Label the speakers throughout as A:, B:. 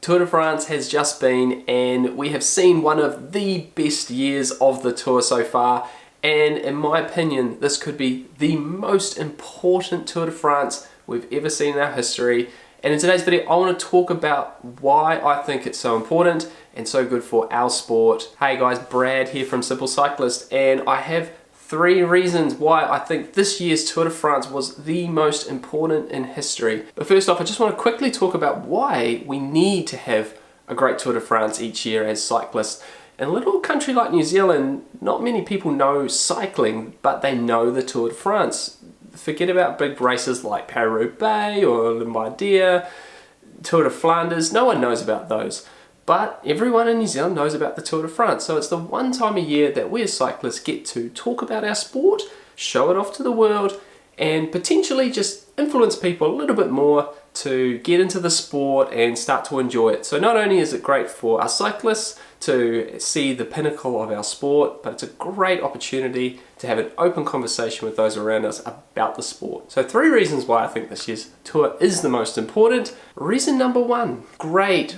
A: Tour de France has just been, and we have seen one of the best years of the Tour so far, and in my opinion this could be the most important Tour de France we've ever seen in our history. And in today's video I want to talk about why I think it's so important and so good for our sport. Hey guys, Brad here from Simple Cyclist, and I have 3 reasons why I think this year's Tour de France was the most important in history. But first off, I just want to quickly talk about why we need to have a great Tour de France each year as cyclists. In a little country like New Zealand, not many people know cycling, but they know the Tour de France. Forget about big races like Paris-Roubaix or Lombardia, Tour de Flanders, no one knows about those. But everyone in New Zealand knows about the Tour de France, so it's the one time a year that we as cyclists get to talk about our sport, show it off to the world, and potentially just influence people a little bit more to get into the sport and start to enjoy it. So not only is it great for our cyclists to see the pinnacle of our sport, but it's a great opportunity to have an open conversation with those around us about the sport. So 3 reasons why I think this year's tour is the most important. Reason number 1, great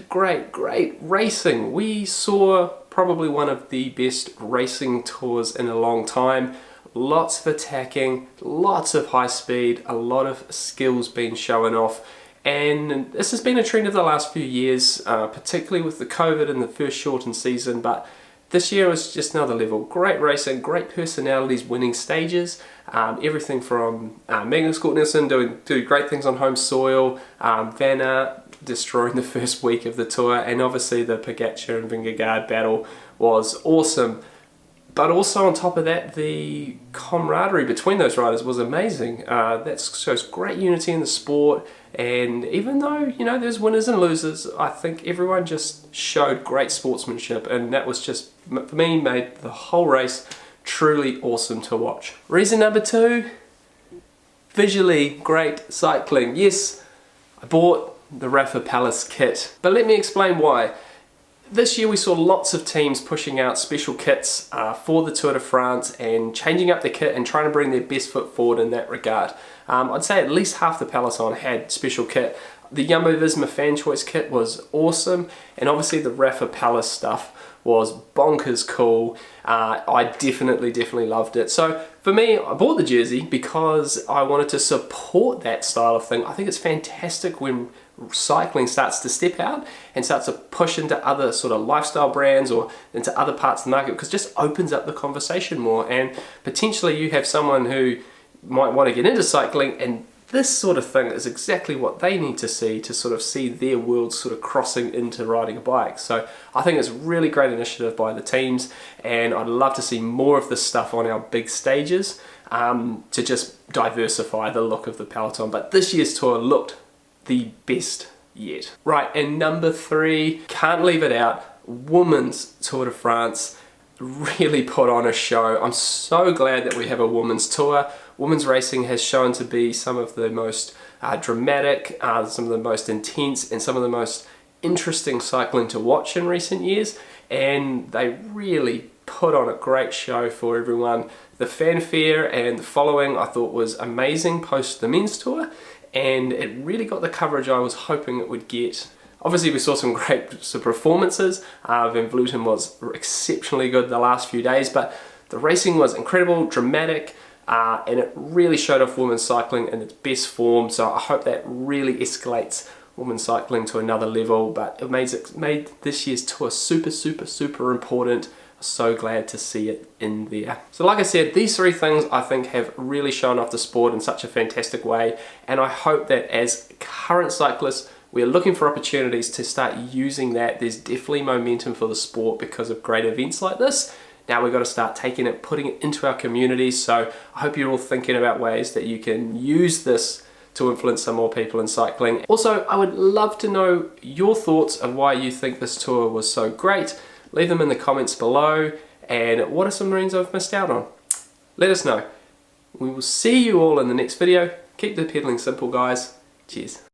A: racing. We saw probably one of the best racing tours in a long time. Lots of attacking, lots of high speed, a lot of skills being shown off. And this has been a trend of the last few years, particularly with the COVID and the first shortened season, but this year was just another level. Great racing, great personalities winning stages, everything from Magnus Cort Nielsen doing great things on home soil, Van Aert destroying the first week of the tour, and obviously the Pogačar and Vingegaard battle was awesome. But also on top of that, the camaraderie between those riders was amazing. That shows great unity in the sport, and even though, you know, there's winners and losers, I think everyone just showed great sportsmanship, and that was just, for me, made the whole race truly awesome to watch. Reason number 2, visually great cycling. Yes, I bought the Rapha Palace kit, but let me explain why. This year we saw lots of teams pushing out special kits for the Tour de France and changing up the kit and trying to bring their best foot forward in that regard. I'd say at least half the Peloton had special kit. The Jumbo-Visma fan choice kit was awesome, and obviously the Rapha Palace stuff was bonkers cool. I definitely loved it. So for me, I bought the jersey because I wanted to support that style of thing. I think it's fantastic when cycling starts to step out and starts to push into other sort of lifestyle brands or into other parts of the market, because it just opens up the conversation more, and potentially you have someone who might want to get into cycling, and this sort of thing is exactly what they need to sort of see their world sort of crossing into riding a bike. So I think it's a really great initiative by the teams, and I'd love to see more of this stuff on our big stages to just diversify the look of the peloton. But this year's tour looked the best yet. Right, and number 3, can't leave it out, Women's Tour de France really put on a show. I'm so glad that we have a women's tour. Women's racing has shown to be some of the most dramatic, some of the most intense, and some of the most interesting cycling to watch in recent years, and they really put on a great show for everyone. The fanfare and the following I thought was amazing post the men's tour, and it really got the coverage I was hoping it would get. Obviously we saw some great performances. Van Vleuten was exceptionally good the last few days, but the racing was incredible, dramatic, and it really showed off women's cycling in its best form. So I hope that really escalates women's cycling to another level, but it made this year's tour super important. So glad to see it in there. So like I said, these 3 things I think have really shown off the sport in such a fantastic way, and I hope that as current cyclists we are looking for opportunities to start using that. There's definitely momentum for the sport because of great events like this. Now we've got to start taking it, putting it into our communities. So I hope you're all thinking about ways that you can use this to influence some more people in cycling. Also, I would love to know your thoughts of why you think this tour was so great. Leave them in the comments below, and what are some reasons I've missed out on? Let us know. We will see you all in the next video. Keep the pedaling simple, guys. Cheers.